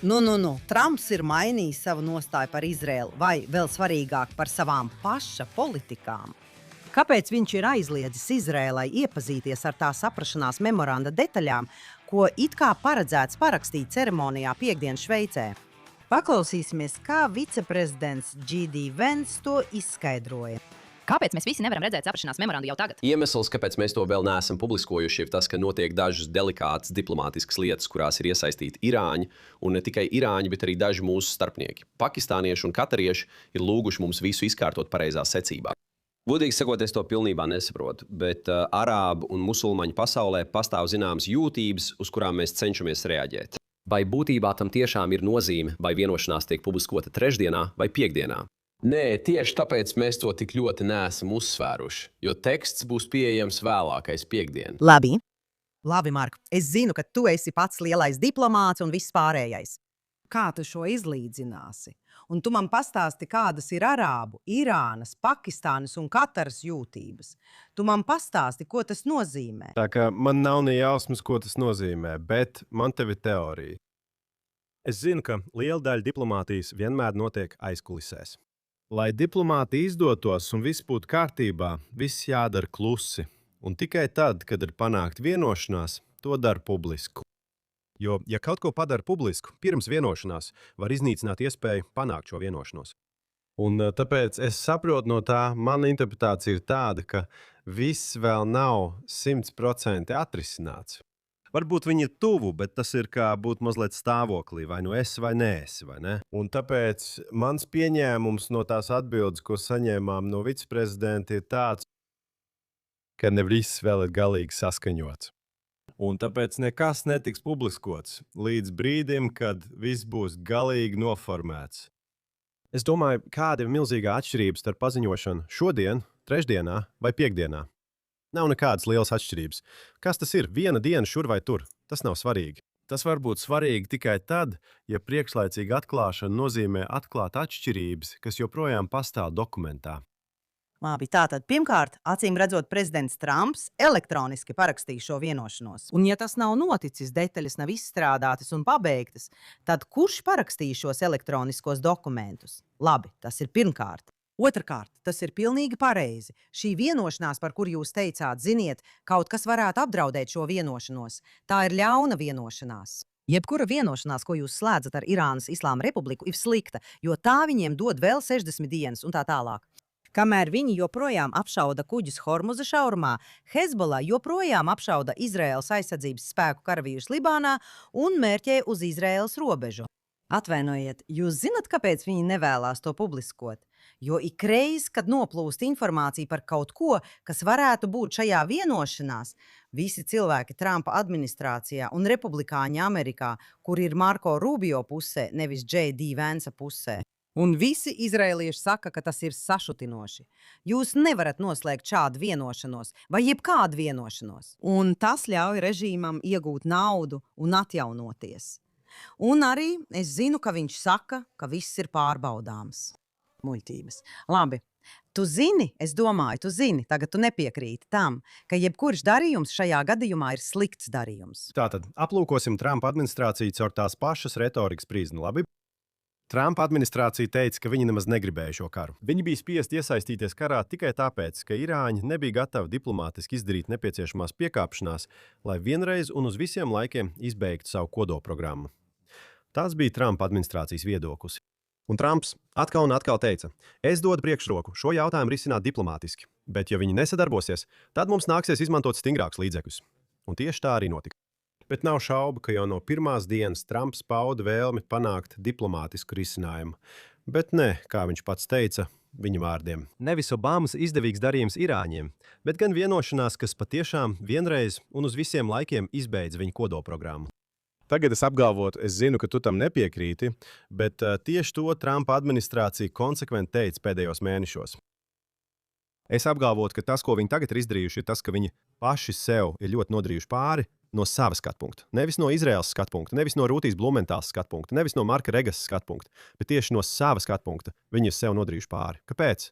Trumps ir mainījis savu nostāju par Izraēlu, vai vēl svarīgāk par savām paša politikām. Kāpēc viņš ir aizliedzis Izraēlai iepazīties ar tā saprašanās memoranda detaļām, ko it kā paredzēts parakstīt ceremonijā piektdien Šveicē? Paklausīsimies, kā viceprezidents J.D. Vance to izskaidroja. Kāpēc mēs visi nevaram redzēt saprašanās memorandu jau tagad? Iemesls, kāpēc mēs to vēl neesam publiskojuši, ir tas, ka notiek dažas delikātas diplomātiskas lietas, kurās ir iesaistīti irāņi, un ne tikai irāņi, bet arī daži mūsu starpnieki. Pakistānieši un katarieši ir lūguši mums visu izkārtot pareizā secībā. Godīgi sakot, es to pilnībā nesaprotu, bet arābu un musulmaņu pasaulē pastāv zināmas jūtības, uz kurām mēs cenšamies reaģēt. Vai būtībā tam tiešām ir nozīme, vai vienošanās tiek publiskota trešdienā vai piekdienā? Nē, tieši tāpēc mēs to tik ļoti neesam uzsvēruši, jo teksts būs pieejams vēlākais piekdien. Labi, Mark, es zinu, ka tu esi pats lielais diplomāts un viss pārējais. Kā tu šo izlīdzināsi? Un tu man pastāsti, kādas ir Arābu, Irānas, Pakistānas un Kataras jūtības. Tu man pastāsti, ko tas nozīmē. Tā kā man nav ne jausmas, ko tas nozīmē, bet man tev ir teorija. Es zinu, ka liela daļa diplomātijas vienmēr notiek aizkulisēs. Lai diplomāti izdotos un viss būtu kārtībā, viss jādara klusi. Un tikai tad, kad ir panākt vienošanās, to dara publisku. Jo, ja kaut ko padara publisku, pirms vienošanās, var iznīcināt iespēju panākt šo vienošanos. Un tāpēc es saprotu no tā, mana interpretācija ir tāda, ka viss vēl nav 100% atrisināts. Varbūt viņi ir tuvu, bet tas ir kā būt mazliet stāvoklī, vai nu esi vai neesi, vai ne? Un tāpēc mans pieņēmums no tās atbildes, ko saņēmām no viceprezidenta, ir tāds, ka ne viss vēl ir galīgi saskaņots. Un tāpēc nekas netiks publiskots līdz brīdim, kad viss būs galīgi noformēts. Es domāju, kāda ir milzīgā atšķirība starp paziņošanu šodien, trešdienā vai piekdienā? Nav nekādas lielas atšķirības. Kas tas ir? Viena diena šur vai tur. Tas nav svarīgi. Tas var būt svarīgi tikai tad, ja priekšlaicīga atklāšana nozīmē atklāt atšķirības, kas joprojām pastāv dokumentā. Labi, tātad pirmkārt, acīm redzot, prezidents Trumps elektroniski parakstīja šo vienošanos. Un ja tas nav noticis, detaļas nav izstrādātas un pabeigtas, tad kurš parakstīja šos elektroniskos dokumentus? Labi, tas ir pirmkārt. Otrakārt, tas ir pilnīgi pareizi. Šī vienošanās, par kuru jūs teicāt, ziniet, kaut kas varētu apdraudēt šo vienošanos. Tā ir ļauna vienošanās. Jebkura vienošanās, ko jūs slēdzat ar Irānas Islāma Republiku, ir slikta, jo tā viņiem dod vēl 60 dienas un tā tālāk. Kamēr viņi joprojām apšauda kuģus Hormuza šaurumā, Hezbollah joprojām apšauda Izraēlas aizsardzības spēku karavīrus Libānā un mērķē uz Izraēlas robežu. Atvainojiet, jūs zinat, kāpēc viņi nevēlās to publiskot? Jo ikreiz, kad noplūst informācija par kaut ko, kas varētu būt šajā vienošanās, visi cilvēki Trumpa administrācijā un republikāņi Amerikā, kur ir Marko Rubio pusē, nevis J.D. Vance pusē. Un visi izraēlieši saka, ka tas ir sašutinoši. Jūs nevarat noslēgt šādu vienošanos vai jebkādu vienošanos. Un tas ļauj režīmam iegūt naudu un atjaunoties. Un arī es zinu, ka viņš saka, ka viss ir pārbaudāms. Muļķības. Labi, tu zini, tagad tu nepiekrīti tam, ka jebkurš darījums šajā gadījumā ir slikts darījums. Tātad aplūkosim Trumpa administrāciju caur tās pašas retorikas prizmu, labi? Trumpa administrācija teica, ka viņi nemaz negribēja šo karu. Viņi bija spiesti iesaistīties karā tikai tāpēc, ka Irāņi nebija gatavi diplomātiski izdarīt nepieciešamās piekāpšanās, lai vienreiz un uz visiem laikiem izbeigtu savu kodolprogrammu. Tas bija Trumpa administrācijas viedoklis. Un Trumps atkal un atkal teica, es dodu priekšroku šo jautājumu risināt diplomātiski, bet ja viņi nesadarbosies, tad mums nāksies izmantot stingrākus līdzekļus. Un tieši tā arī notika. Bet nav šaubu, ka jau no pirmās dienas Trumps pauda vēlmi panākt diplomātisku risinājumu. Bet ne, kā viņš pats teica, viņa vārdiem. Nevis Obamas izdevīgs darījums Irāņiem, bet gan vienošanās, kas patiešām vienreiz un uz visiem laikiem izbeidz viņa kodolprogrammu. Tagad es apgalvotu, es zinu, ka tu tam nepiekrīti, bet tieši to Trumpa administrācija konsekventi teica pēdējos mēnešos. Es apgalvotu, ka tas, ko viņi tagad ir izdarījuši, ir tas, ka viņi paši sev ir ļoti nodarījuši pāri no sava skatpunkta. Nevis no Izraēlas skatpunkta, nevis no Rūtīs Blumentāls skatpunkta, nevis no Marka Regas skatpunkta, bet tieši no sava skatpunkta viņi ir sev nodarījuši pāri. Kāpēc?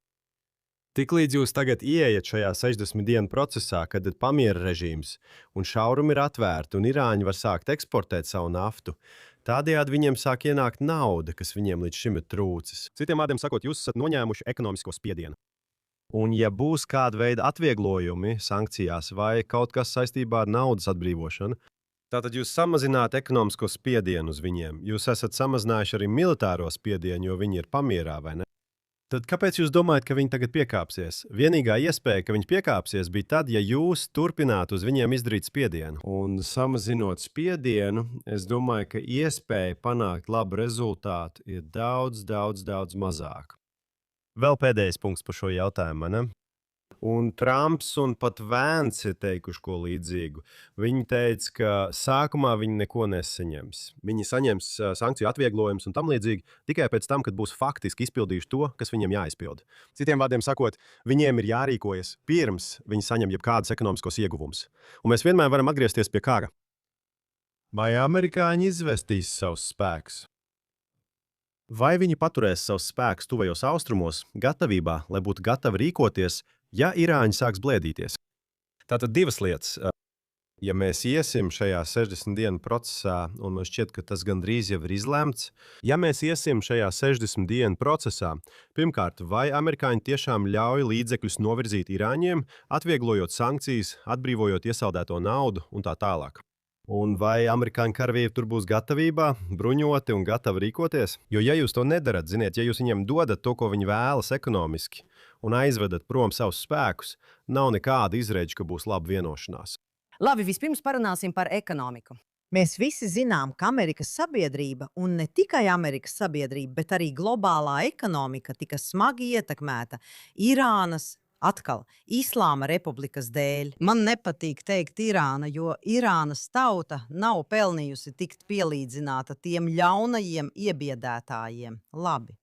Tiklīdz jūs tagad ieejat šajā 60 dienu procesā, kad ir pamiera režīms un šaurumi ir atvērti un Irāņi var sākt eksportēt savu naftu, Tādējādi viņiem sāk ienākt nauda, kas viņiem līdz šim ir trūcis. Citiem vārdiem sakot, jūs esat noņēmuši ekonomisko spiedienu. Un ja būs kāda veida atvieglojumi sankcijās vai kaut kas saistībā ar naudas atbrīvošanu, tātad jūs samazināt ekonomisko spiedienu uz viņiem. Jūs esat samazinājuši arī militāro spiedienu, jo viņi ir pamierā, vai ne? Tad kāpēc jūs domājat, ka viņi tagad piekāpsies? Vienīgā iespēja, ka viņi piekāpsies, bija tad, ja jūs turpinātu uz viņiem izdarīt spiedienu. Un samazinot spiedienu, es domāju, ka iespēja panākt labu rezultātu ir daudz mazāka. Vēl pēdējais punkts par šo jautājumu, ne? Un Trumps un pat Vance ir teikuši ko līdzīgu. Viņi teica, ka sākumā viņi neko nesaņems. Viņi saņems sankciju atvieglojumus un tam līdzīgi tikai pēc tam, kad būs faktiski izpildījuši to, kas viņiem jāizpild. Citiem vārdiem sakot, viņiem ir jārīkojas pirms viņi saņem jebkādus ekonomiskos ieguvumus. Un mēs vienmēr varam atgriezties pie kara. Vai amerikāņi izvestīs savus spēkus? Vai viņi paturēs savus spēkus tuvajos austrumos, gatavībā, lai būtu gatavi rīkoties, ja Irāņi sāks blēdīties? Tātad divas lietas. Ja mēs iesim šajā 60 dienu procesā, un man šķiet, ka tas gandrīz jau ir izlemts, ja mēs iesim šajā 60 dienu procesā, pirmkārt, vai amerikāņi tiešām ļauj līdzekļus novirzīt Irāņiem, atvieglojot sankcijas, atbrīvojot iesaldēto naudu un tā tālāk? Un vai amerikāņu karavīri tur būs gatavībā, bruņoti un gatavi rīkoties? Jo, ja jūs to nedarat, ziniet, ja jūs viņiem dodat to, ko viņi vēlas ekonomiski, un aizvedat prom savus spēkus, nav nekāda izredze, ka būs laba vienošanās. Labi, vispirms parunāsim par ekonomiku. Mēs visi zinām, ka Amerikas sabiedrība, un ne tikai Amerikas sabiedrība, bet arī globālā ekonomika tika smagi ietekmēta Irānas, atkal, Islāma republikas dēļ. Man nepatīk teikt Irāna, jo Irānas tauta nav pelnījusi tikt pielīdzināta tiem ļaunajiem iebiedētājiem. Labi.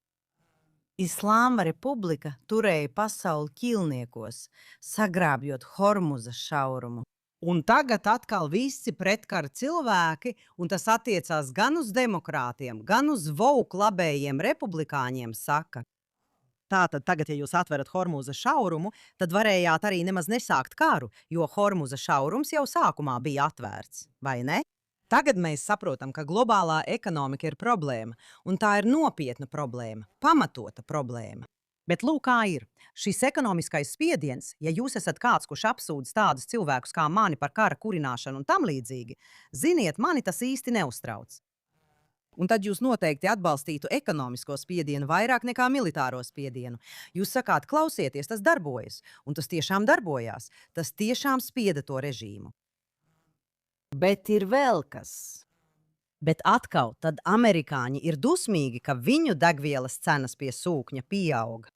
Islāma republika turēja pasauli ķilniekos, sagrābjot Hormuza šaurumu. Un tagad atkal visi pretkara cilvēki, un tas attiecās gan uz demokrātiem, gan uz woke labējiem republikāņiem, saka. Tātad tagad, ja jūs atverat Hormuza šaurumu, tad varējāt arī nemaz nesākt karu, jo Hormuza šaurums jau sākumā bija atvērts, vai ne? Tagad mēs saprotam, ka globālā ekonomika ir problēma, un tā ir nopietna problēma, pamatota problēma. Bet lūk, kā ir. Šis ekonomiskais spiediens, ja jūs esat kāds, kurš apsūdz tādus cilvēkus kā mani par kara kurināšanu un tam līdzīgi, ziniet, mani tas īsti neuztrauc. Un tad jūs noteikti atbalstītu ekonomisko spiedienu vairāk nekā militāro spiedienu. Jūs sakāt, klausieties, tas darbojas, un tas tiešām darbojās. Tas tiešām spieda to režīmu. Bet ir vēl kas. Bet atkal, tad amerikāņi ir dusmīgi, ka viņu degvielas cenas pie sūkņa pieauga.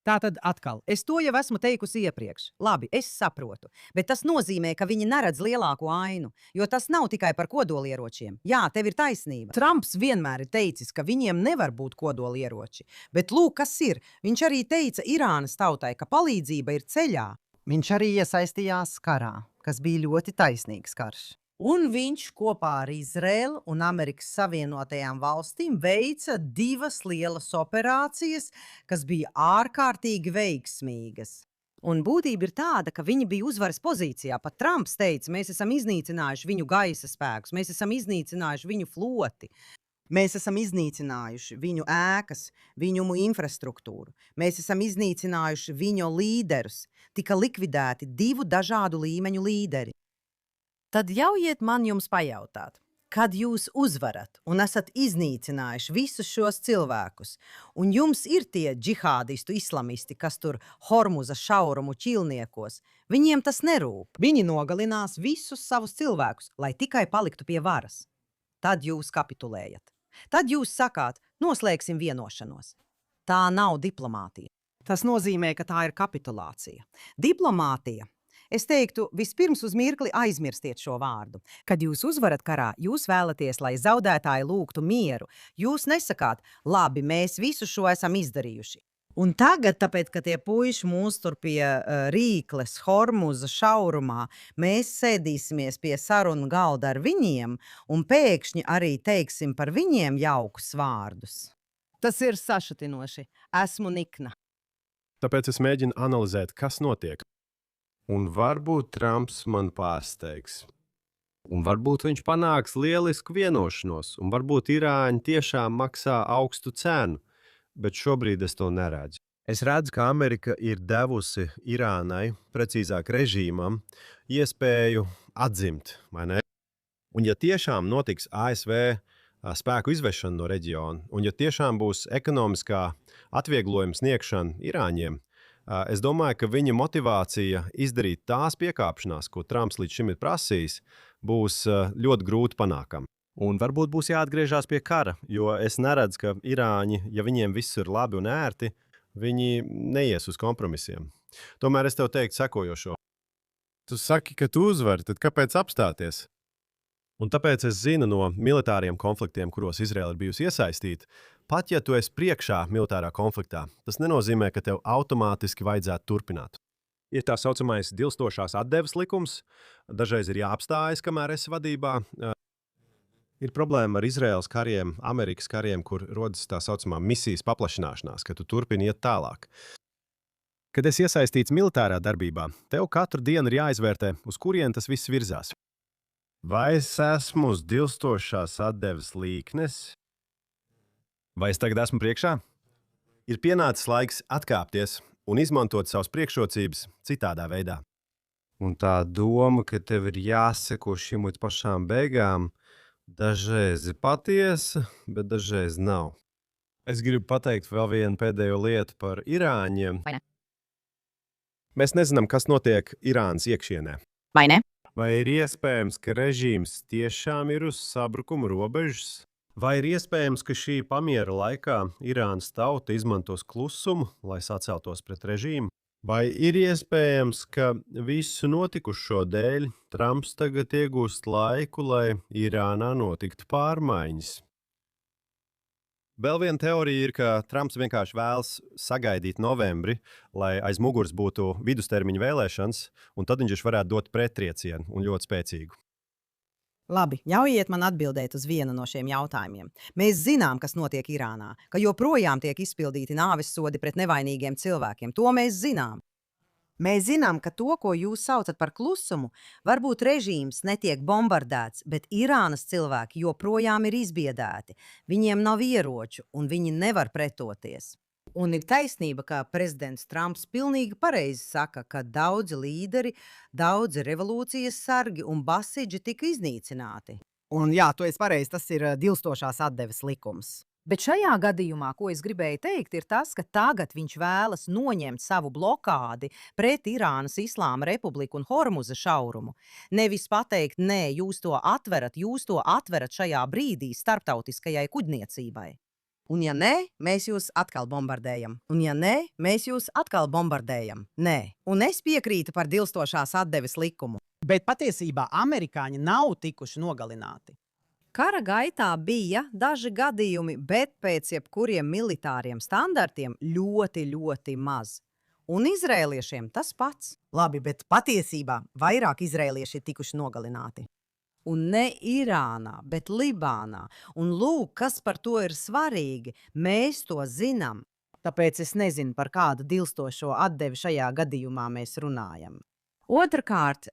Tātad atkal, es to jau esmu teikusi iepriekš. Labi, es saprotu, bet tas nozīmē, ka viņi neredz lielāko ainu, jo tas nav tikai par kodolieročiem. Jā, tev ir taisnība. Trumps vienmēr ir teicis, ka viņiem nevar būt kodolieroči, bet lūk, kas ir. Viņš arī teica Irānas tautai, ka palīdzība ir ceļā. Viņš arī iesaistījās karā, kas bija ļoti taisnīgs karš. Un viņš kopā ar Izraēlu un Amerikas Savienotajām valstīm veica divas lielas operācijas, kas bija ārkārtīgi veiksmīgas. Un būtība ir tāda, ka viņi bija uzvaras pozīcijā. Pat Trumps teica, mēs esam iznīcinājuši viņu gaisa spēkus, mēs esam iznīcinājuši viņu floti. Mēs esam iznīcinājuši viņu ēkas, viņu infrastruktūru. Mēs esam iznīcinājuši viņu līderus. Tika likvidēti divu dažādu līmeņu līderi. Tad ļaujiet man jums pajautāt, kad jūs uzvarat un esat iznīcinājuši visus šos cilvēkus, un jums ir tie džihādistu islamisti, kas tur Hormuza šaurumu ķilniekos, viņiem tas nerūp. Viņi nogalinās visus savus cilvēkus, lai tikai paliktu pie varas. Tad jūs kapitulējat. Tad jūs sakāt, noslēgsim vienošanos. Tā nav diplomātija. Tas nozīmē, ka tā ir kapitulācija. Diplomātija. Es teiktu, vispirms uz mirkli aizmirstiet šo vārdu. Kad jūs uzvarat karā, jūs vēlaties, lai zaudētāji lūgtu mieru. Jūs nesakāt, labi, mēs visu šo esam izdarījuši. Un tagad, tāpēc, ka tie puiši mūs tur pie Rīkles, Hormuza šaurumā, mēs sēdīsimies pie sarunu galda ar viņiem un pēkšņi arī teiksim par viņiem jaukus vārdus. Tas ir sašutinoši. Esmu nikna. Tāpēc es mēģinu analizēt, kas notiek. Un varbūt Trumps man pārsteigs. Un varbūt viņš panāks lielisku vienošanos, un varbūt Irāņi tiešām maksā augstu cenu, bet šobrīd es to neredzu. Es redzu, ka Amerika ir devusi Irānai, precīzāk režīmam, iespēju atdzimt, vai ne? Un ja tiešām notiks ASV spēku izvešana no reģiona, un ja tiešām būs ekonomiskā atvieglojuma sniegšana Irāņiem, es domāju, ka viņa motivācija izdarīt tās piekāpšanās, ko Trumps līdz šim ir prasījis, būs ļoti grūti panākama. Un varbūt būs jāatgriežas pie kara, jo es neredzu, ka Irāņi, ja viņiem viss ir labi un ērti, viņi neies uz kompromisiem. Tomēr es tev teiktu sekojošo. Tu saki, ka tu uzvari, tad kāpēc apstāties? Un tāpēc es zinu no militāriem konfliktiem, kuros Izraela ir bijusi iesaistīta, pat ja tu esi priekšā militārā konfliktā, tas nenozīmē, ka tev automātiski vajadzētu turpināt. Ir tā saucamais dilstošās atdeves likums, dažreiz ir jāapstājas, kamēr esi vadībā. Ir problēma ar Izraēlas kariem, Amerikas kariem, kur rodas tā saucamā misijas paplašināšanās, ka tu turpini iet tālāk. Kad esi iesaistīts militārā darbībā, tev katru dienu ir jāizvērtē, uz kurien tas viss virzās. Vai es esmu uz dilstošās atdeves līknes? Vai es tagad esmu priekšā? Ir pienācis laiks atkāpties un izmantot savas priekšrocības citādā veidā. Un tā doma, ka tev ir jāseko šim līdz pašām beigām, dažreiz ir patiesa, bet dažreiz nav. Es gribu pateikt vēl vienu pēdējo lietu par Irāņiem. Vai ne? Mēs nezinām, kas notiek Irānas iekšienē. Vai ne? Vai ir iespējams, ka režīms tiešām ir uz sabrukuma robežas? Vai ir iespējams, ka šī pamiera laikā Irānas tauta izmantos klusumu, lai saceltos pret režīmu? Vai ir iespējams, ka visu notikušo dēļ Trumps tagad iegūst laiku, lai Irānā notiktu pārmaiņas? Vēl viena teorija ir, ka Trumps vienkārši vēlas sagaidīt novembri, lai aiz muguras būtu vidustermiņa vēlēšanas, un tad viņš varētu dot prettriecienu un ļoti spēcīgu. Labi, ļaujiet man atbildēt uz vienu no šiem jautājumiem. Mēs zinām, kas notiek Irānā, ka joprojām tiek izpildīti nāvessodi pret nevainīgiem cilvēkiem. To mēs zinām. Mēs zinām, ka to, ko jūs saucat par klusumu, varbūt režīms netiek bombardēts, bet Irānas cilvēki joprojām ir izbiedēti. Viņiem nav ieroču, un viņi nevar pretoties. Un ir taisnība, ka prezidents Trumps pilnīgi pareizi saka, ka daudzi līderi, daudzi revolūcijas sargi un basiģi tika iznīcināti. Un jā, tu esi pareizi, tas ir dilstošās atdeves likums. Bet šajā gadījumā, ko es gribēju teikt, ir tas, ka tagad viņš vēlas noņemt savu blokādi pret Irānas Islāma Republiku un Hormuza šaurumu. Nevis pateikt, nē, jūs to atverat šajā brīdī starptautiskajai kuģniecībai. Un ja nē, mēs jūs atkal bombardējam. Un ja nē, mēs jūs atkal bombardējam. Nē. Un es piekrītu par dilstošās atdeves likumu. Bet patiesībā amerikāņi nav tikuši nogalināti. Kara gaitā bija daži gadījumi, bet pēc jebkuriem militāriem standartiem ļoti, ļoti maz. Un izrēliešiem tas pats. Labi, bet patiesībā vairāk izrēlieši ir tikuši nogalināti. Un ne Irānā, bet Libānā. Un lūk, kas par to ir svarīgi, mēs to zinām. Tāpēc es nezinu, par kādu dilstošo atdevi šajā gadījumā mēs runājam. Otrakārt,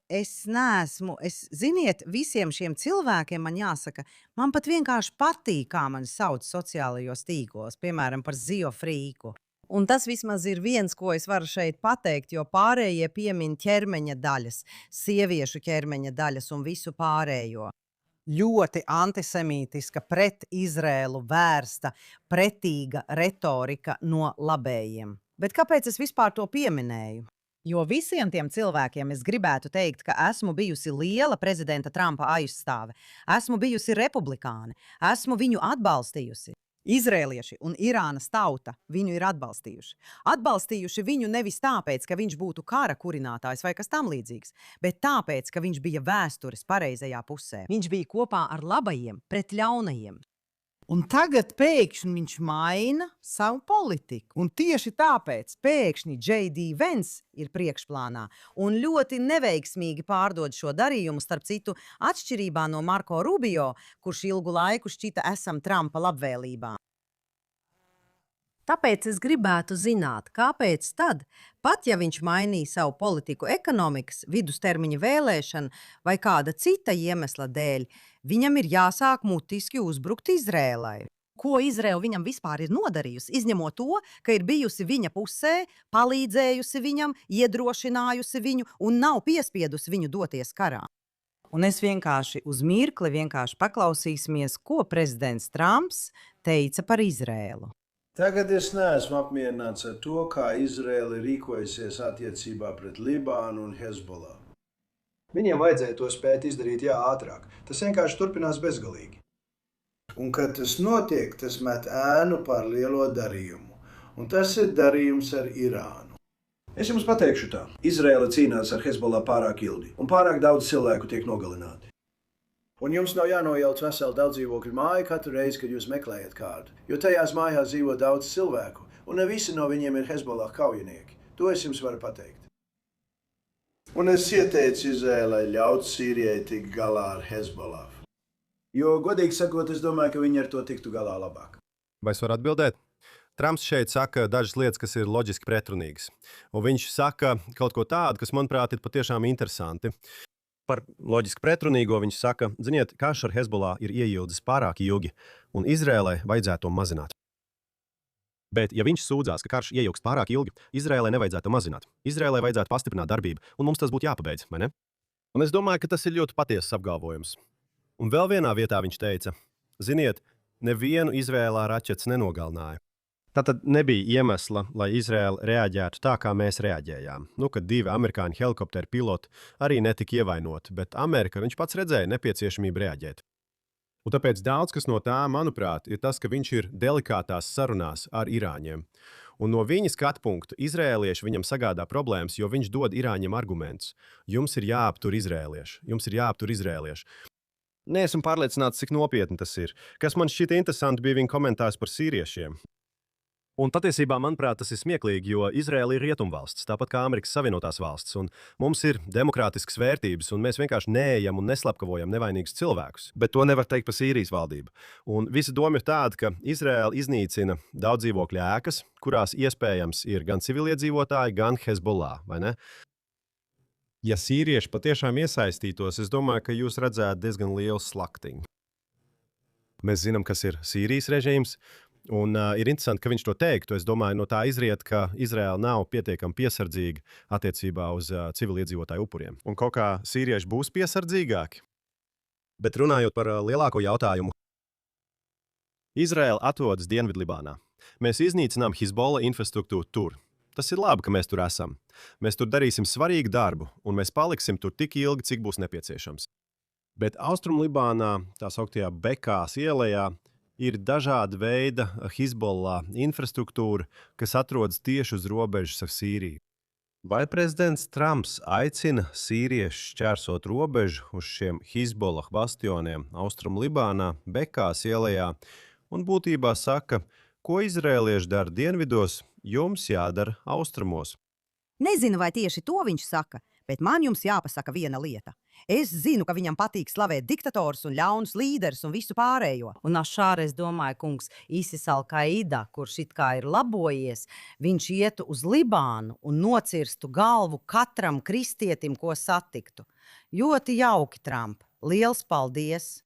ziniet, visiem šiem cilvēkiem man jāsaka, man pat vienkārši patīk, kā mani sauc sociālajos tīklos, piemēram, par ziofrīku. Un tas vismaz ir viens, ko es varu šeit pateikt, jo pārējie piemin ķermeņa daļas, sieviešu ķermeņa daļas un visu pārējo. Ļoti antisemītiska, pret Izrēlu vērsta, pretīga retorika no labējiem. Bet kāpēc es vispār to pieminēju? Jo visiem tiem cilvēkiem es gribētu teikt, ka esmu bijusi liela prezidenta Trumpa aizstāve, esmu bijusi republikāne, esmu viņu atbalstījusi. Izrēlieši un Irānas tauta viņu ir atbalstījuši. Atbalstījuši viņu nevis tāpēc, ka viņš būtu kara kurinātājs vai kas tam līdzīgs, bet tāpēc, ka viņš bija vēstures pareizajā pusē. Viņš bija kopā ar labajiem pret ļaunajiem. Un tagad pēkšņi viņš maina savu politiku. Un tieši tāpēc pēkšņi J.D. Vance ir priekšplānā un ļoti neveiksmīgi pārdod šo darījumu, starp citu, atšķirībā no Marko Rubio, kurš ilgu laiku šķita esam Trumpa labvēlībā. Tāpēc es gribētu zināt, kāpēc tad, pat ja viņš mainīja savu politiku ekonomikas, vidustermiņa vēlēšanu vai kāda cita iemesla dēļ, viņam ir jāsāk mutiski uzbrukt Izrēlai. Ko Izraela viņam vispār ir nodarījusi, izņemot to, ka ir bijusi viņa pusē, palīdzējusi viņam, iedrošinājusi viņu un nav piespiedusi viņu doties karā. Un es vienkārši uz mirkli paklausīsimies, ko prezidents Trumps teica par Izrēlu. Tagad es neesmu apmierināts ar to, kā Izraela rīkojusies attiecībā pret Libānu un Hezbollah. Viņiem vajadzēja to spēt izdarīt ātrāk. Tas vienkārši turpinās bezgalīgi. Un, kad tas notiek, tas met ēnu par lielo darījumu. Un tas ir darījums ar Irānu. Es jums pateikšu tā. Izraela cīnās ar Hezbollah pārāk ilgi, un pārāk daudz cilvēku tiek nogalināti. Un jums nav jānojauc veselu daudzdzīvokļu māju katru reizi, kad jūs meklējat kādu, jo tajās mājās dzīvo daudz cilvēku, un ne visi no viņiem ir Hezbollah kaujinieki. To es jums varu pateikt. Un es ieteicu Izraēlai ļaut Sīrijai tikt galā ar Hezbollah. Jo, godīgi sakot, es domāju, ka viņi ar to tiktu galā labāk. Vai es varu atbildēt? Trumps šeit saka dažas lietas, kas ir loģiski pretrunīgas. Un viņš saka kaut ko tādu, kas, manuprāt, ir patiešām interesanti. Par loģiski pretrunīgo viņš saka, ziniet, karš ar Hezbollah ir ieildzis pārāk ilgi, un Izrēlai vajadzētu to mazināt. Bet, ja viņš sūdzās, ka karš ieilgst pārāk ilgi, Izrēlai nevajadzētu mazināt. Izrēlai vajadzētu pastiprināt darbību, un mums tas būtu jāpabeidz, vai ne? Un es domāju, ka tas ir ļoti patiesas apgalvojums. Un vēl vienā vietā viņš teica, ziniet, nevienu Izrēlā raķetes nenogalināja. Tātad nebija iemesla, lai Izrēla reaģētu tā, kā mēs reaģējām. Kad 2 amerikāņu helikopteru piloti arī netika ievainoti, bet Amerika, viņš pats redzēja nepieciešamību reaģēt. Un tāpēc daudz kas no tā, manuprāt, ir tas, ka viņš ir delikātās sarunās ar Irāņiem. Un no viņa skatu punkta izrēlieši viņam sagādā problēmas, jo viņš dod Irāņiem argumentus. Jums ir jāaptur izrēlieši. Neesmu pārliecināts, cik nopietni tas ir. Kas man šķita interesanti, bija viņa komentārs par sīriešiem. Un patiesībā, manuprāt, tas ir smieklīgi, jo Izraela ir rietumvalsts, tāpat kā Amerikas Savienotās valsts, un mums ir demokrātiskas vērtības, un mēs vienkārši neejam un neslapkavojam nevainīgus cilvēkus. Bet to nevar teikt par Sīrijas valdību. Un visa doma ir tāda, ka Izraela iznīcina daudzdzīvokļu ēkas, kurās iespējams ir gan civiliedzīvotāji, gan Hezbollah, vai ne? Ja sīrieši patiešām iesaistītos, es domāju, ka jūs redzētu diezgan lielu slaktiņu. Mēs zinām, kas ir Sīrijas režīms, un ir interesanti, ka viņš to teiktu. Es domāju, no tā izriet, ka Izraela nav pietiekami piesardzīga attiecībā uz civiliedzīvotāju upuriem. Un kaut kā sīrieši būs piesardzīgāki. Bet runājot par lielāko jautājumu, Izraela atrodas Dienvidlibānā. Mēs iznīcinām Hezbollah infrastruktūru tur. Tas ir labi, ka mēs tur esam. Mēs tur darīsim svarīgu darbu, un mēs paliksim tur tik ilgi, cik būs nepieciešams. Bet Austrumlibānā, tā sauktajā Bekās ielejā, ir dažāda veida Hezbollah infrastruktūra, kas atrodas tieši uz robežas ar Sīriju. Vai prezidents Trumps aicina sīriešus šķērsot robežu uz šiem Hezbollah bastioniem Austrumlibānā, Bekās ielejā, un būtībā saka, ko izrēlieši dara dienvidos, jums jādara austrumos? Nezinu, vai tieši to viņš saka, bet man jums jāpasaka viena lieta. Es zinu, ka viņam patīk slavēt diktators un ļaunus līderus un visu pārējo. Un šāreiz domāju, kungs, ISIS Al-Qaida, kurš it kā ir labojies, viņš ietu uz Libānu un nocirstu galvu katram kristietim, ko satiktu. Ļoti jauki, Trump. Liels paldies!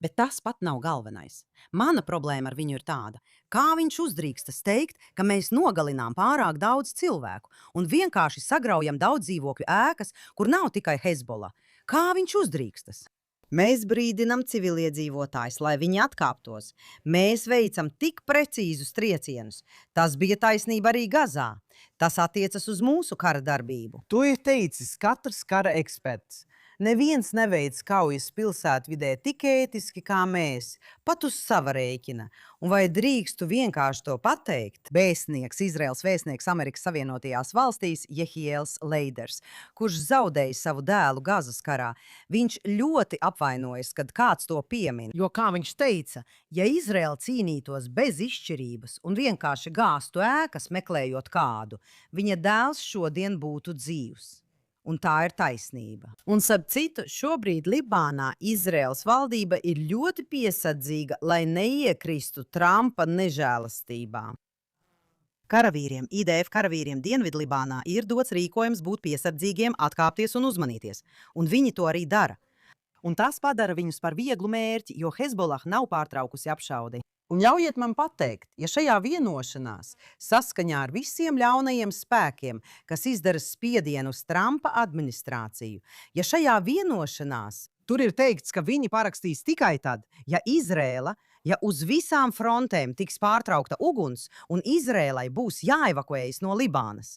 Bet tas pat nav galvenais. Mana problēma ar viņu ir tāda, kā viņš uzdrīkstas teikt, ka mēs nogalinām pārāk daudz cilvēku un vienkārši sagraujam daudzdzīvokļu ēkas, kur nav tikai Hezbollah. Kā viņš uzdrīkstas? Mēs brīdinam civiliedzīvotājus, lai viņi atkāptos. Mēs veicam tik precīzus triecienus. Tas bija taisnība arī Gazā. Tas attiecas uz mūsu kara darbību. To ir teicis katrs kara eksperts. Neviens neveic kaujas pilsētvidē tik ētiski kā mēs, pat uz sava rēķina. Un vai drīkstu vienkārši to pateikt? Izraels vēstnieks Amerikas Savienotajās valstīs Jehiels Leiders, kurš zaudēja savu dēlu Gazas karā, viņš ļoti apvainojas, kad kāds to piemin. Jo, kā viņš teica, ja Izraela cīnītos bez izšķirības un vienkārši gāztu ēkas meklējot kādu, viņa dēls šodien būtu dzīvs. Un tā ir taisnība. Un, starp citu, šobrīd Libānā Izraels valdība ir ļoti piesardzīga, lai neiekristu Trumpa nežēlastībā. Karavīriem, IDF karavīriem Dienvidlibānā ir dots rīkojums būt piesardzīgiem, atkāpties un uzmanīties, un viņi to arī dara. Un tas padara viņus par vieglu mērķi, jo Hezbollah nav pārtraukusi apšaudi. Un ļaujiet man pateikt, ja šajā vienošanās saskaņā ar visiem ļaunajiem spēkiem, kas izdara spiedienu uz Trumpa administrāciju, ja šajā vienošanās tur ir teikts, ka viņi parakstīs tikai tad, ja uz visām frontēm tiks pārtraukta uguns un Izrēlai būs jāevakuējas no Libānas.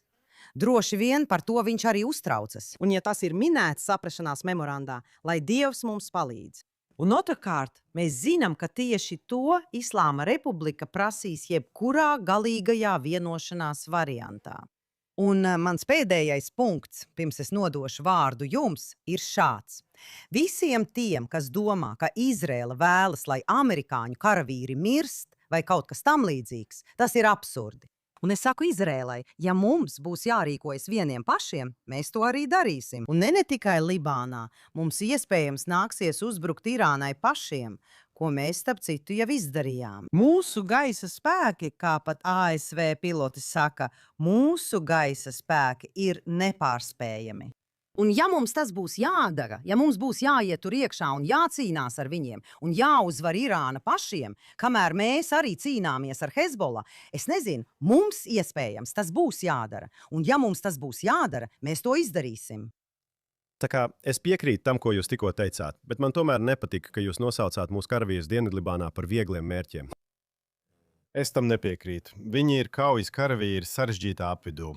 Droši vien par to viņš arī uztraucas. Un ja tas ir minēts saprašanās memorandā, lai Dievs mums palīdz. Un otrkārt, mēs zinām, ka tieši to Islāma Republika prasīs jebkurā galīgajā vienošanās variantā. Un mans pēdējais punkts, pirms es nodošu vārdu jums, ir šāds. Visiem tiem, kas domā, ka Izrēla vēlas, lai amerikāņu karavīri mirst vai kaut kas tam līdzīgs, tas ir absurdi. Un es saku Izrēlai, ja mums būs jārīkojas vieniem pašiem, mēs to arī darīsim. Un ne tikai Libānā, mums iespējams nāksies uzbrukt Irānai pašiem, ko mēs, starp citu, jau izdarījām. Mūsu gaisa spēki, kā pat ASV piloti saka, mūsu gaisa spēki ir nepārspējami. Un ja mums tas būs jādara, ja mums būs jāiet tur iekšā un jācīnās ar viņiem un jāuzvar Irāna pašiem, kamēr mēs arī cīnāmies ar Hezbollah, es nezinu, mums iespējams tas būs jādara. Un ja mums tas būs jādara, mēs to izdarīsim. Tā kā es piekrītu tam, ko jūs tikko teicāt, bet man tomēr nepatika, ka jūs nosaucāt mūsu karavīrus Dienvidlibānā par viegliem mērķiem. Es tam nepiekrītu. Viņi ir kaujas karavīri sarežģītā apvidū.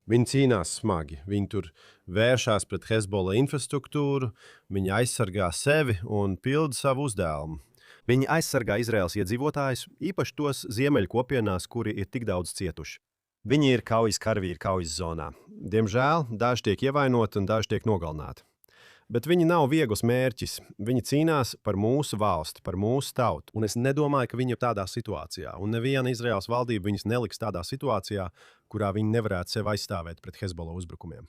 Viņi cīnās smagi, viņi tur vēršās pret Hezbollah infrastruktūru, viņi aizsargā sevi un pilda savu uzdevumu. Viņi aizsargā Izraēlas iedzīvotājus, īpaši tos ziemeļu kopienās, kuri ir tik daudz cietuši. Viņi ir kaujas karavīri kaujas zonā. Diemžēl daži tiek ievainoti un daži tiek nogalināti. Bet viņi nav viegls mērķis. Viņi cīnās par mūsu valsti, par mūsu tautu. Un es nedomāju, ka viņi ir tādā situācijā. Un neviena Izraēlas valdība viņus neliks tādā situācijā, kurā viņi nevarētu sevi aizstāvēt pret Hezbollah uzbrukumiem.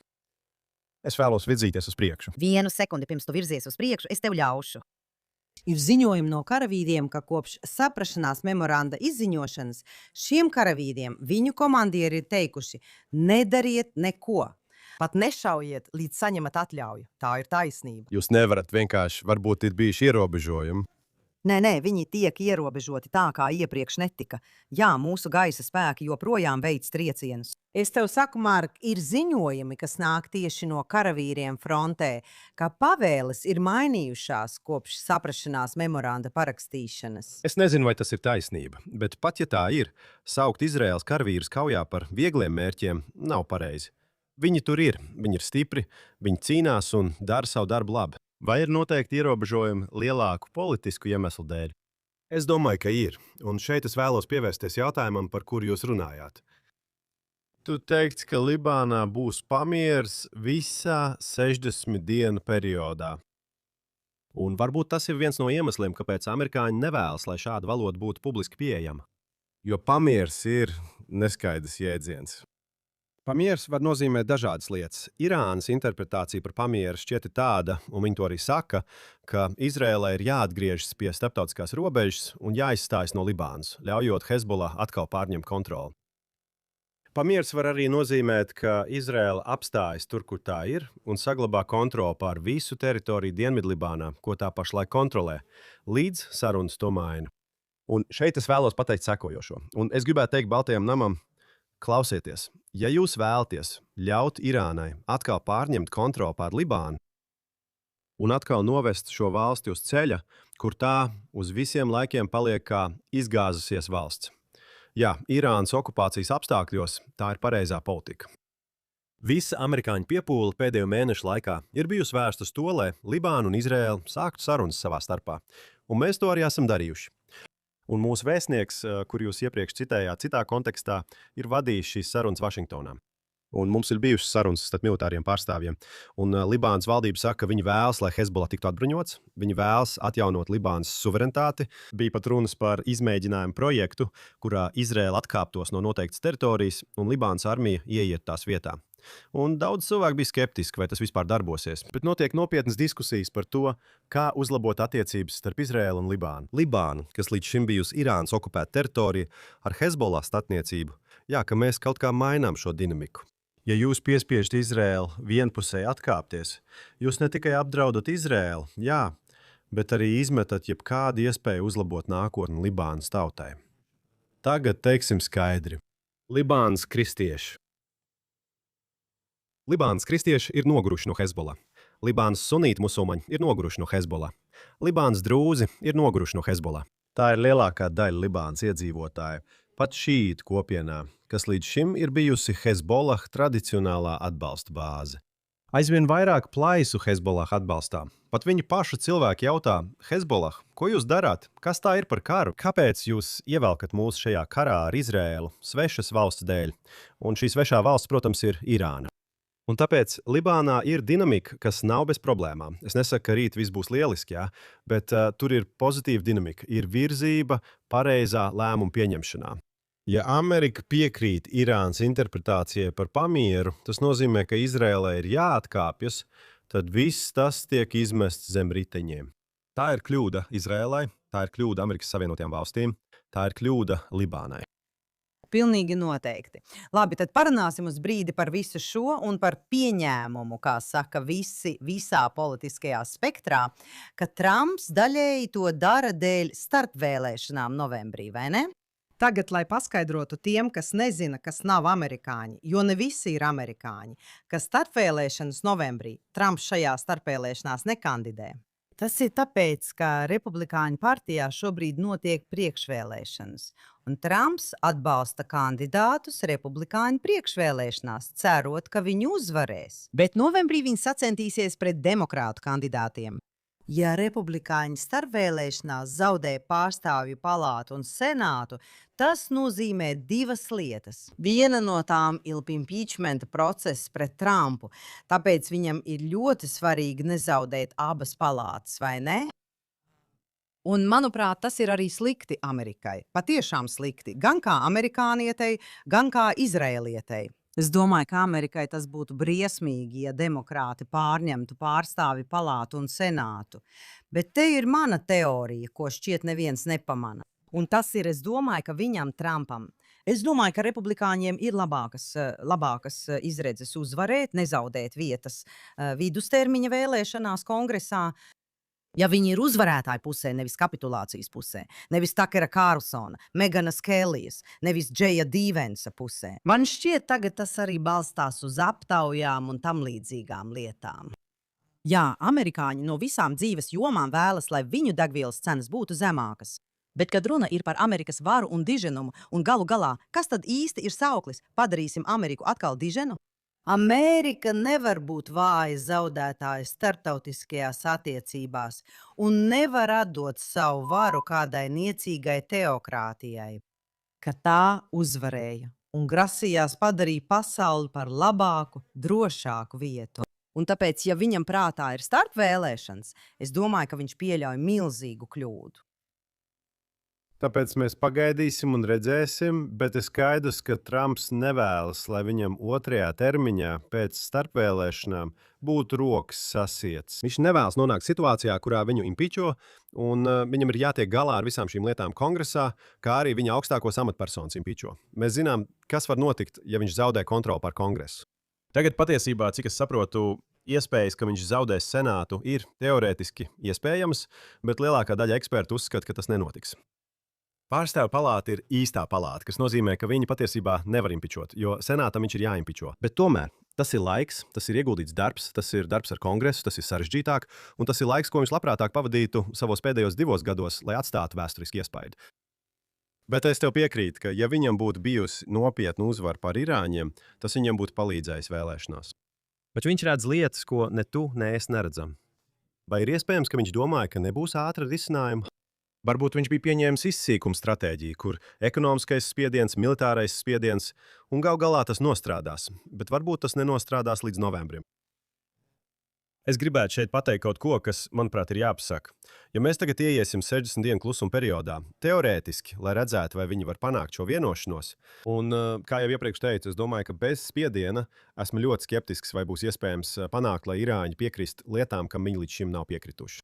Es vēlos virzīties uz priekšu. Vienu sekundi pirms tu virzies uz priekšu, es tev ļaušu. Ir ziņojumi no karavīriem, ka kopš saprašanās memoranda izziņošanas šiem karavīriem viņu komandieri ir teikuši: nedariet neko. Pat nešaujiet, līdz saņemat atļauju. Tā ir taisnība. Jūs nevarat vienkārši, varbūt ir bijuši ierobežojumi. Nē, viņi tiek ierobežoti tā, kā iepriekš netika. Jā, mūsu gaisa spēki joprojām veic triecienus. Es tev saku, Mark, ir ziņojumi, kas nāk tieši no karavīriem frontē, ka pavēles ir mainījušās kopš saprašanās memoranda parakstīšanas. Es nezinu, vai tas ir taisnība, bet pat ja tā ir, saukt Izraēlas karavīrus kaujā par viegliem mērķiem nav pareizi. Viņi tur ir, viņi ir stipri, viņi cīnās un dara savu darbu labi. Vai ir noteikti ierobežojumi lielāku politisku iemeslu dēļ? Es domāju, ka ir, un šeit es vēlos pievērsties jautājumam, par kuru jūs runājāt. Tu teikts, ka Libānā būs pamieris visā 60 dienu periodā. Un varbūt tas ir viens no iemesliem, kāpēc amerikāņi nevēlas, lai šāda valoda būtu publiski pieejama. Jo pamieris ir neskaidrs jēdziens. Pamieris var nozīmēt dažādas lietas. Irānas interpretācija par pamieru šķiet tāda, un viņi to arī saka, ka Izrēlai ir jāatgriežas pie starptautiskās robežas un jāizstājas no Libānas, ļaujot Hezbollah atkal pārņemt kontroli. Pamieris var arī nozīmēt, ka Izrēla apstājas tur, kur tā ir, un saglabā kontroli pār visu teritoriju Dienvidlibānā, ko tā pašlaik kontrolē, līdz sarunas to maina. Un šeit es vēlos pateikt sekojošo. Un es gribētu teikt Baltajam namam, klausieties, ja jūs vēlaties ļaut Irānai atkal pārņemt kontroli pār Libānu un atkal novest šo valsti uz ceļa, kur tā uz visiem laikiem paliek kā izgāzusies valsts. Jā, Irānas okupācijas apstākļos tā ir pareizā politika. Visa amerikāņu piepūle pēdējo mēnešu laikā ir bijusi vērsta uz to, lai Libāna un Izraēla sāktu sarunas savā starpā, un mēs to arī esam darījuši. Un mūsu vēstnieks, kur jūs iepriekš citējāt citā kontekstā, ir vadījis šīs sarunas Vašingtonā. Un mums ir bijušas sarunas starp militāriem pārstāvjiem. Un Libānas valdība saka, ka viņi vēlas, lai Hezbollah tiktu atbruņots. Viņi vēlas atjaunot Libānas suverenitāti. Bija pat runas par izmēģinājumu projektu, kurā Izraēla atkāptos no noteiktas teritorijas un Libānas armija ieiet tās vietā. Un daudz cilvēku bija skeptiski, vai tas vispār darbosies. Bet notiek nopietnas diskusijas par to, kā uzlabot attiecības starp Izraēlu un Libānu. Libāna, kas līdz šim bijusi Irānas okupēta teritorija, ar Hezbollah starpniecību Jā, ka mēs kaut kā mainām šo dinamiku. Ja jūs piespiežat Izraēlu vienpusēji atkāpties, jūs ne tikai apdraudat Izraēlu, jā, bet arī izmetat jebkādu iespēju uzlabot nākotni Libānas tautai. Tagad teiksim skaidri. Libānas kristieši. Libānas kristieši ir noguruši no Hezbollah. Libānas sunīti musulmaņi ir noguruši no Hezbollah. Libānas drūzi ir noguruši no Hezbollah. Tā ir lielākā daļa Libānas iedzīvotāju, pat šīītu kopienā, kas līdz šim ir bijusi Hezbollah tradicionālā atbalsta bāze. Aizvien vairāk plaisu Hezbollah atbalstā. Pat viņa paša cilvēki jautā, Hezbollah, ko jūs darāt? Kas tā ir par karu? Kāpēc jūs ievelkat mūs šajā karā ar Izraēlu svešas valsts dēļ? Un šī svešā valsts, protams, ir Irāna. Un tāpēc Libānā ir dinamika, kas nav bez problēmām. Es nesaku, ka rīt viss būs lieliski, jā, bet tur ir pozitīva dinamika, ir virzība pareizā lēmuma pieņemšanā. Ja Amerika piekrīt Irānas interpretācijai par pamieru, tas nozīmē, ka Izraēlai ir jāatkāpjas, tad viss tas tiek izmests zem riteņiem. Tā ir kļūda Izraēlai, tā ir kļūda Amerikas Savienotajām valstīm, tā ir kļūda Libānai. Pilnīgi noteikti. Labi, tad parunāsim uz brīdi par visu šo un par pieņēmumu, kā saka visā politiskajā spektrā, ka Trumps daļēji to dara dēļ starpvēlēšanām novembrī, vai ne? Tagad, lai paskaidrotu tiem, kas nezina, kas nav amerikāņi, jo ne visi ir amerikāņi, ka starpvēlēšanas novembrī Trumps šajā starpvēlēšanās nekandidē. Tas ir tāpēc, ka Republikāņu partijā šobrīd notiek priekšvēlēšanas, un Trumps atbalsta kandidātus Republikāņu priekšvēlēšanās, cerot, ka viņi uzvarēs. Bet novembrī viņi sacentīsies pret demokrātu kandidātiem. Ja republikāņi starpvēlēšanās zaudē pārstāvju palātu un senātu, tas nozīmē divas lietas. Viena no tām ir impeachment process pret Trumpu, tāpēc viņam ir ļoti svarīgi nezaudēt abas palātas, vai ne? Un, manuprāt, tas ir arī slikti Amerikai. Patiešām slikti. Gan kā amerikānietei, gan kā izraēlietei. Es domāju, ka Amerikai tas būtu briesmīgi, ja demokrāti pārņemtu pārstāvju palātu un senātu. Bet te ir mana teorija, ko šķiet neviens nepamana. Un tas ir, es domāju, ka viņam, Trumpam, es domāju, ka republikāņiem ir labākas izredzes uzvarēt, nezaudēt vietas vidustermiņa vēlēšanās kongresā. Ja viņi ir uzvarētāju pusē, nevis kapitulācijas pusē, nevis Takera Kārlsona, Meganas Kellijas, nevis Džeja Dīvensa pusē. Man šķiet, tagad tas arī balstās uz aptaujām un tam līdzīgām lietām. Jā, amerikāņi no visām dzīves jomām vēlas, lai viņu degvielas cenas būtu zemākas. Bet, kad runa ir par Amerikas varu un diženumu, un galu galā, kas tad īsti ir sauklis? Padarīsim Ameriku atkal diženu? Amerika nevar būt vāja zaudētāja starptautiskajās attiecībās un nevar atdot savu varu kādai niecīgai teokrātijai, ka tā uzvarēja un grasījās padarīt pasauli par labāku, drošāku vietu. Un tāpēc, ja viņam prātā ir starpvēlēšanas, es domāju, ka viņš pieļauj milzīgu kļūdu. Tāpēc mēs pagaidīsim un redzēsim, bet ir skaidrs, ka Trumps nevēlas, lai viņam otrajā termiņā pēc starpvēlēšanām būtu rokas sasiets. Viņš nevēlas nonākt situācijā, kurā viņu impičo, un viņam ir jātiek galā ar visām šīm lietām kongresā, kā arī viņa augstākos amatpersonas impičo. Mēs zinām, kas var notikt, ja viņš zaudē kontroli pār kongresu. Tagad patiesībā, cik es saprotu, iespējas, ka viņš zaudēs senātu, ir teorētiski iespējamas, bet lielākā daļa ekspertu uzskata, ka tas nenotiks. Pārstāvju palāta ir īstā palāta, kas nozīmē, ka viņi patiesībā nevar impičot, jo senātam viņš ir jāimpičo. Bet tomēr tas ir laiks, tas ir ieguldīts darbs, tas ir darbs ar kongresu, tas ir sarežģītāk, un tas ir laiks, ko viņš labprātāk pavadītu savos pēdējos 2 gados, lai atstātu vēsturisku iespaidu. Bet es tev piekrītu, ka ja viņam būtu bijusi nopietna uzvara pār irāņiem, tas viņam būtu palīdzējis vēlēšanās. Bet viņš redz lietas, ko ne tu, ne es neredzam. Vai ir iespējams, ka viņš domāja, ka nebūs ātra risinājuma? Varbūt viņš bija pieņēmis izsīkuma stratēģiju, kur ekonomiskais spiediens, militārais spiediens, un gal galā tas nostrādās, bet varbūt tas nenostrādās līdz novembrim. Es gribētu šeit pateikt kaut ko, kas, manuprāt, ir jāpasaka. Ja mēs tagad ieiesim 60 dienu klusuma periodā, teorētiski, lai redzētu, vai viņi var panākt šo vienošanos, un, kā jau iepriekš teicu, es domāju, ka bez spiediena esmu ļoti skeptisks, vai būs iespējams panākt, lai irāņi piekrist lietām, kam viņi līdz šim nav piekrituši.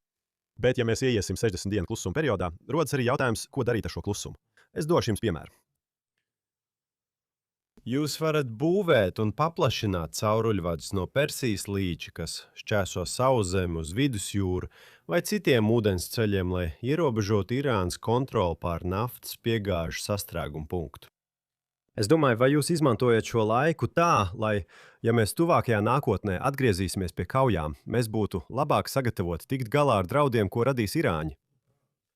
Bet, ja mēs ieiesim 60 dienu klusuma periodā, rodas arī jautājums, ko darīt ar šo klusumu. Es došu jums piemēru. Jūs varat būvēt un paplašināt cauruļvadus no Persijas līča, kas šķērso Sauszemi uz Vidusjūru, vai citiem ūdens ceļiem, lai ierobežotu Irānas kontroli pār naftas piegāžu sastrēgumu punktu. Es domāju, vai jūs izmantojat šo laiku tā, lai, ja mēs tuvākajā nākotnē atgriezīsimies pie kaujām, mēs būtu labāk sagatavoti tikt galā ar draudiem, ko radīs Irāņi?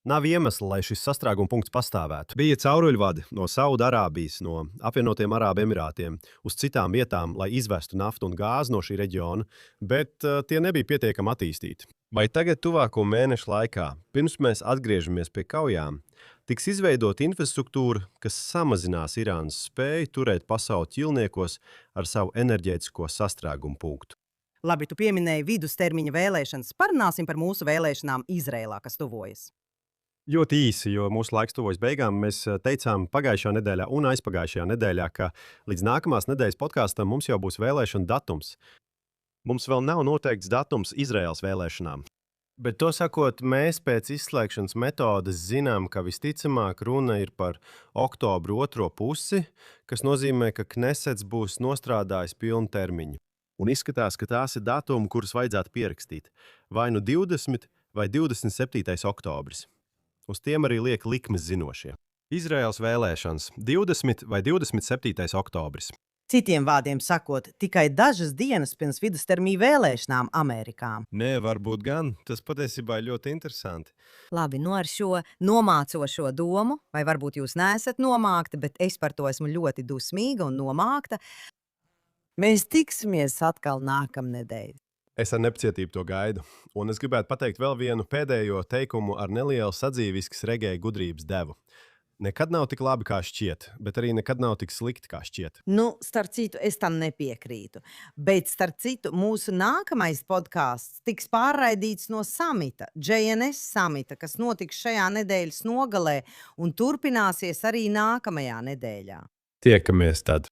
Nav iemesla, lai šis sastrēguma punkts pastāvētu. Bija cauruļvadi no Saudarābijas, no apvienotiem Arābu Emirātiem uz citām vietām, lai izvestu naftu un gāzi no šī reģiona, bet tie nebija pietiekami attīstīti. Vai tagad tuvāko mēnešu laikā, pirms mēs atgriežamies pie kaujām, tiks izveidota infrastruktūra, kas samazinās Irānas spēju turēt pasauli ķilniekos ar savu enerģētisko sastrēgumu punktu? Labi, tu pieminēji vidustermiņa vēlēšanas. Parunāsim par mūsu vēlēšanām Izrēlā, kas tuvojas. Ļoti īsi, jo mūsu laiks tuvojas beigām. Mēs teicām pagājušajā nedēļā un aizpagājušajā nedēļā, ka līdz nākamās nedēļas podkāstam mums jau būs vēlēšana datums. Mums vēl nav noteikts datums Izraēlas vēlēšanām. Bet to sakot, mēs pēc izslēgšanas metodes zinām, ka visticamāk runa ir par oktobra otro pusi, kas nozīmē, ka Knesets būs nostrādājis pilnu termiņu. Un izskatās, ka tās ir datumi, kurus vajadzētu pierakstīt. Vai nu 20 vai 27. oktobris. Uz tiem arī liek likmes zinošie. Izraēlas vēlēšanas 20 vai 27. oktobris. Citiem vārdiem sakot, tikai dažas dienas pirms vidustermiņa vēlēšanām Amerikā. Nē, varbūt gan. Tas patiesībā ir ļoti interesanti. Labi, ar šo nomācošo domu, vai varbūt jūs neesat nomākta, bet es par to esmu ļoti dusmīga un nomākta. Mēs tiksimies atkal nākamnedēļ. Es ar nepacietību to gaidu. Un es gribētu pateikt vēl vienu pēdējo teikumu ar nelielu sadzīviskas regēju gudrības devu. Nekad nav tik labi, kā šķiet, bet arī nekad nav tik slikti, kā šķiet. Starp citu, es tam nepiekrītu. Bet, starp citu, mūsu nākamais podkāsts tiks pārraidīts no samita, JNS samita, kas notiks šajā nedēļas nogalē un turpināsies arī nākamajā nedēļā. Tiekamies tad!